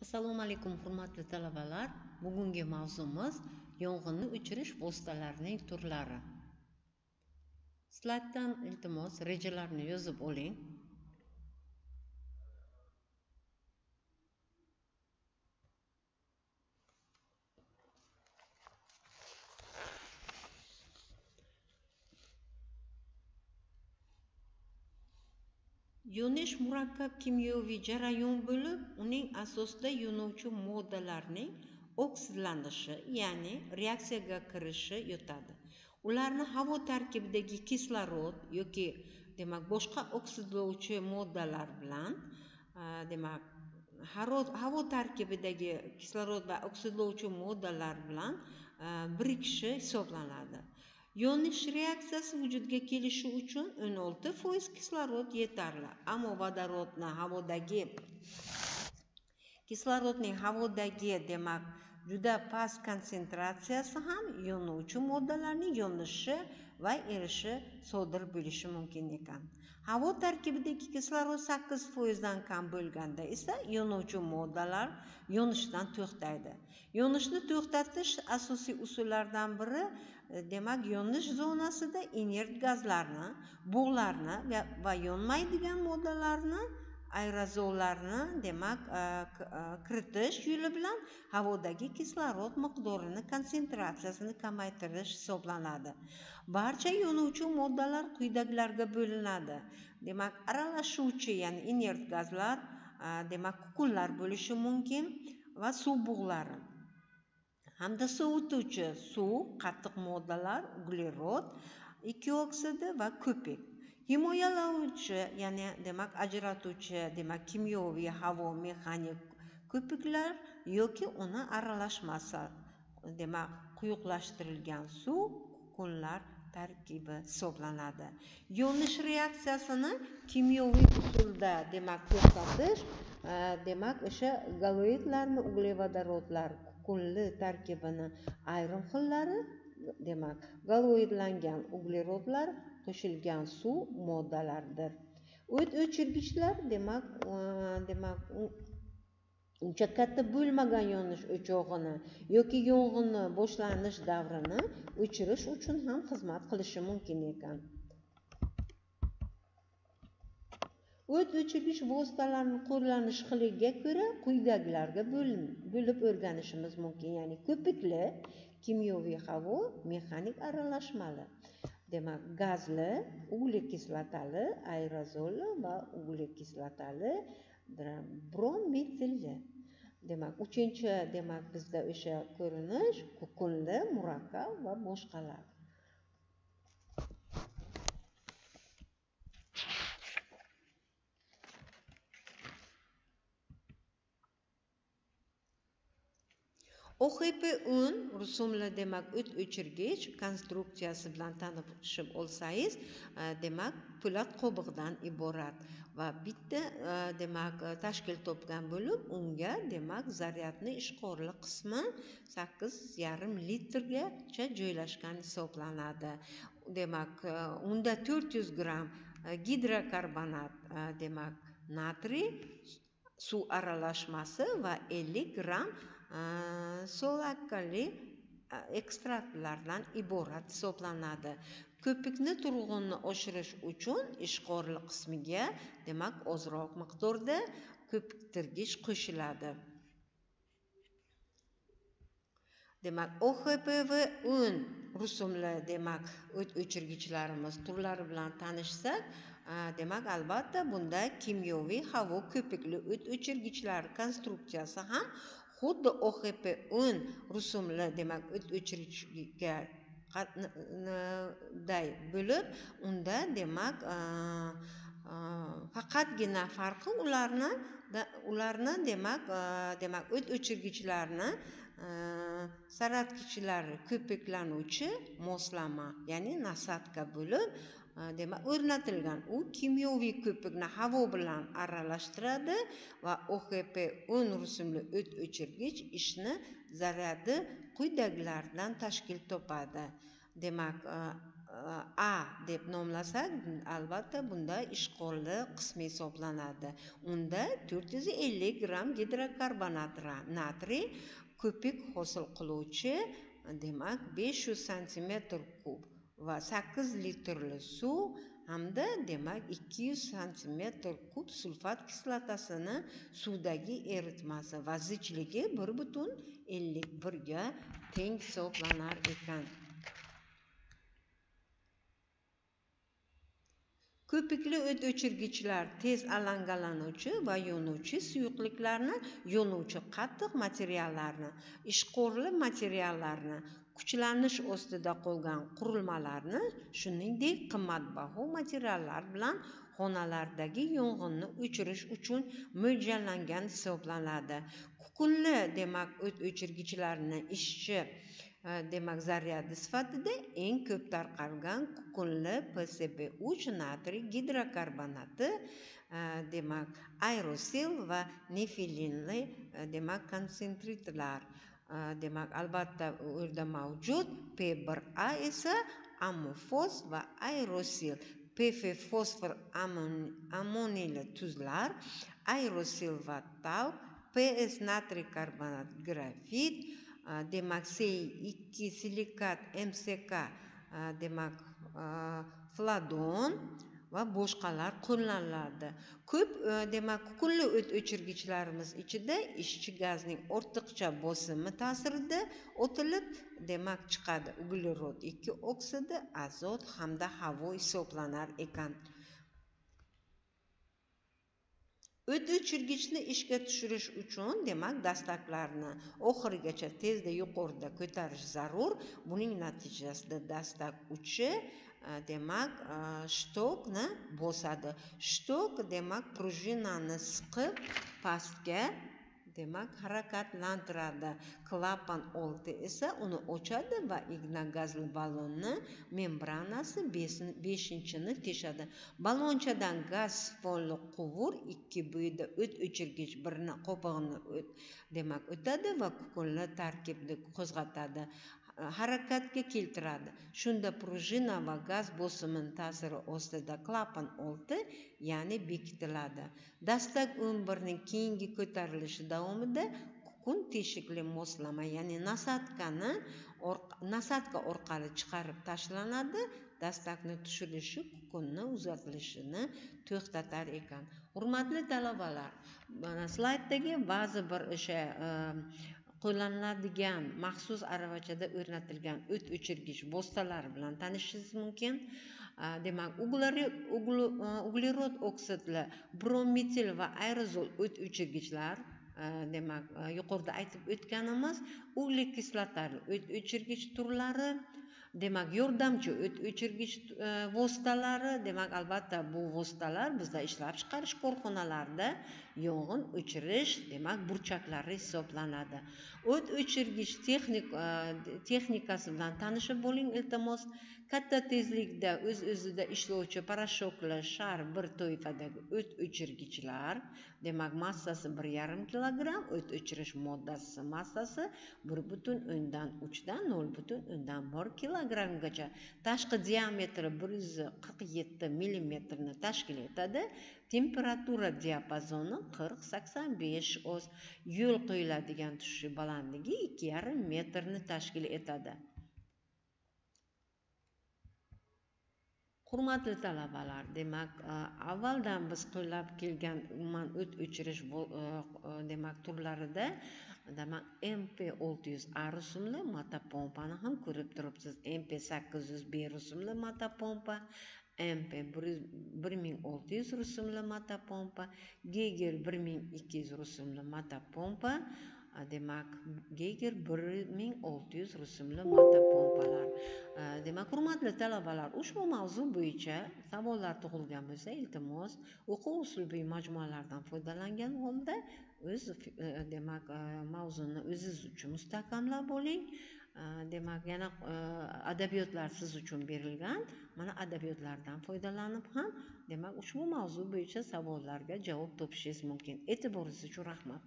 Assalomu alaykum hurmatli talabalar. Bugungi mavzumiz yong'inni o'chirish vositalarining turlari. Slayddan iltimos rejalarni yozib oling. Yonish murakkab kimyoviy jarayon bo'lib, uning asosida yonuvchi moddalarning oksidlanishi, ya'ni reaksiyaga kirishi yotadi. Ularni havo tarkibidagi kislorod yoki boshqa oksidlovchi moddalar bilan havo tarkibidagi kislorod va oksidlovchi moddalar bilan birikishi hisoblanadi. Yonish reaksiyasi vujudga kelishi uchun 16% kislorod yetarli, ammo kislorodning havodagi juda past konsentratsiyasi ham yonuvchi moddalarning yonishi va erishi sodir bo'lishi mumkin ekan. Havo tarkibidagi kislorod 8% dan kam bo'lganda esa yonuvchi moddalar yonishdan to'xtaydi. Yonishni to'xtatish asosiy usullardan biri yonish zonasida inert gazlarni, bug'larni va yonmaydigan moddalarni, aerozollarni kiritish yo'li bilan havodagi kislorod miqdorini, konsentratsiyasini kamaytirish hisoblanadi. Barcha yonuvchi moddalar quyidagilarga bo'linadi. Aralashuvchi, ya'ni inert gazlar, kukunlar bo'lishi mumkin va suv bug'lari hamda sovutuvchi suv, qattiq moddalar, uglerod, ikki oksidi va ko'pik. Himoyalovchi, ya'ni ajratuvchi, kimyoviy havo mexanik ko'piklar yoki uni aralashmasi, quyuqlashtirilgan suv, kukunlar tarkibi hisoblanadi. Yonish reaksiyasini kimyoviy usulda to'xtatish, o'sha galoidlarni, uglevodorodlar, kukunli tarkibini ayrim xillari, galoidlangan uglerodlar, qo'shilgan suv moddalaridir. O't o'chirgichlar uncha katta bo'lmagan yonish o'chog'ini yoki yong'inni boshlanish davrini o'chirish uchun ham xizmat qilishi mumkin ekan. O't o'chirgich vositalarining qo'llanish xiliga ko'ra quyidagilarga bo'lib o'rganishimiz mumkin, ya'ni ko'pikli, kimyoviy havo mexanik aralashmali, gazli, uglekislotali, aerozolli va uglekislotali, bronmetilli. Uchinchi bizda o'sha ko'rinish kukunli, murakkab va boshqalar. OHP-10 rusumli o't o'chirgich konstruksiyasi bilan tanishib olsangiz, po'lat qobig'idan iborat va bitta tashkil topgan bo'lib, unga zaryadni ishqorli qismi 8,5 litrgacha joylashgan hisoblanadi. Unda 400 gram gidrokarbonat, natriy suv aralashmasi va 50 gram solakali ekstraktlardan iborat hisoblanadi. Ko'pikni turg'unni oshirish uchun ishqorli qismiga ozroq miqdorda ko'piktirgich qo'shiladi. OHP-10 rusumli o't o'chirgichlarimiz turlari bilan tanishsak, albatta bunda kimyoviy havo ko'pikli o't o'chirgichlar konstruksiyasi ham xuddi OHP-10 rusumli o't o'chirgichga bo'lib, unda faqatgina farqi ularni o't o'chirgichlarni saratgichlari ko'piklanuvchi moslama, ya'ni nasadka bo'lib o'rnatilgan. U kimyoviy ko'pikni havo bilan aralashtiradi va OHP-10 rusumli o't o'chirgich ishni zaryadi quyidagilardan tashkil topadi. A deb nomlasak, albatta bunda ishqolli qismi hisoblanadi. Unda 450 gram gidrokarbonat natriy ko'pik hosil qiluvchi, demak 500 santimetr kub va 8 litrli suv hamda demak 200 santimetr kub sulfat kislotasini suvdagi eritmasi va zichligi 1,51 ga teng hisoblanar ekan. Ko'pikli o't o'chirgichlar tez alangalanuvchi va yonuvchi suyuqliklarni, yonuvchi qattiq materiallarni, ishqo'rli materiallarni, kuchlanish ostida qolgan qurilmalarni, shuningdek qimmatbaho materiallar bilan xonalardagi yong'inni o'chirish uchun mo'ljallangan hisoblanadi. Kukunli demak o't o'chirgichlarni ishchi demak zaryadi sifatida eng ko'p tarqalgan kukunli PCB3 natriy gidrokarbonati, demak aerosil va nefilinli demak konsentratlar, demak albatta u yerda mavjud. P1A esa amorfos va aerosil, Pf fosfor ammoniyli tuzlar, aerosil va talc, PS natriy karbonat grafit, demak C2 silikat MSK, demak fladon va boshqalar qo'llaniladi. Ko'p demak kukunli o't o'chirgichlarimiz ichida ishchi gazning ortiqcha bosimi ta'sirida otilib demak chiqadi uglerod 2 oksidi, azot hamda havo hisoblanar ekan. O't o'chirgichni ishga tushirish uchun demak dastaklarni oxirigacha tezda yuqorida ko'tarish zarur. Buning natijasida dastak uchi demak shtokni bosadi. Shtok demak prujinani siqib pastga demak harakatlantiradi. Klapan olti esa uni ochadi va igna gazli ballonni membranasi 5-ni teshadi. Ballonchadan gaz sifonli quvur ikki bo'yida o't o'chirgich birini qopig'ini demak o'tadi va kukunli tarkibni qo'zg'atadi, harakatga keltiradi. Shunda prujina va gaz bosimining ta'siri ostida klapan olti ya'ni bekitiladi. Dastak 11 ning keyingi ko'tarilishi davomida kukun teshikli moslama ya'ni nasatka orqali chiqarib tashlanadi. Dastakni tushirilishi kukunni uzatilishini to'xtatar ekan. Hurmatli talabalar, mana slayddagi ba'zi bir o'sha qo'llaniladigan maxsus aravachada o'rnatilgan o't o'chirgich vositalari bilan tanishishingiz mumkin. Demak uglerod oksidli, brometil va aerozol o't o'chirgichlar, demak yuqorida aytib o'tganimiz uglik kislotali o't o'chirgich turlari, demak yordamchi o't o'chirgich vositalari, demak albatta bu vositalar bizda ishlab chiqarish korxonalarida yong'in o'chirish demak burchaklari hisoblanadi. O't o'chirgich texnikasi bilan tanishib bo'ling iltimos. Katta tezlikda o'z-o'zida ishlovchi parashokli shar bir toifadagi o't o'chirgichlar, demak massasi 1,5 kilogramm, o't o'chirish moddasi massasi 1,3 dan 0,1 kilogrammgacha, tashqi diametri 147 millimetrni tashkil etadi. Temperatura diapazoni 40-85 oz, yo'l qo'yiladigan tushishi balandligi 2,5 metrni tashkil etadi. Hurmatli talabalar, demak avvaldan biz qo'llab kelgan umuman o't o'chirish demak turlarida demak MP600A rusumli motopompani ham ko'rib turibsiz. MP800B rusumli motopompa, MP1600 rusumli motopompa, Geiger 1200 rusumli motopompa, demak Geiger 1600 rusumli motopompalar. Demak hurmatli talabalar, ushbu mavzu bo'yicha savollar tug'ilgan bo'lsa, iltimos o'quv uslubiy majmualardan foydalangan holda o'z demak mavzuni o'zingiz uchun mustahkamlab oling. Demak yana adabiyotlar siz uchun berilgan. Mana adabiyotlardan foydalanib ham demak ushbu mavzu bo'yicha savollarga javob topishingiz mumkin. E'tiboringiz uchun rahmat.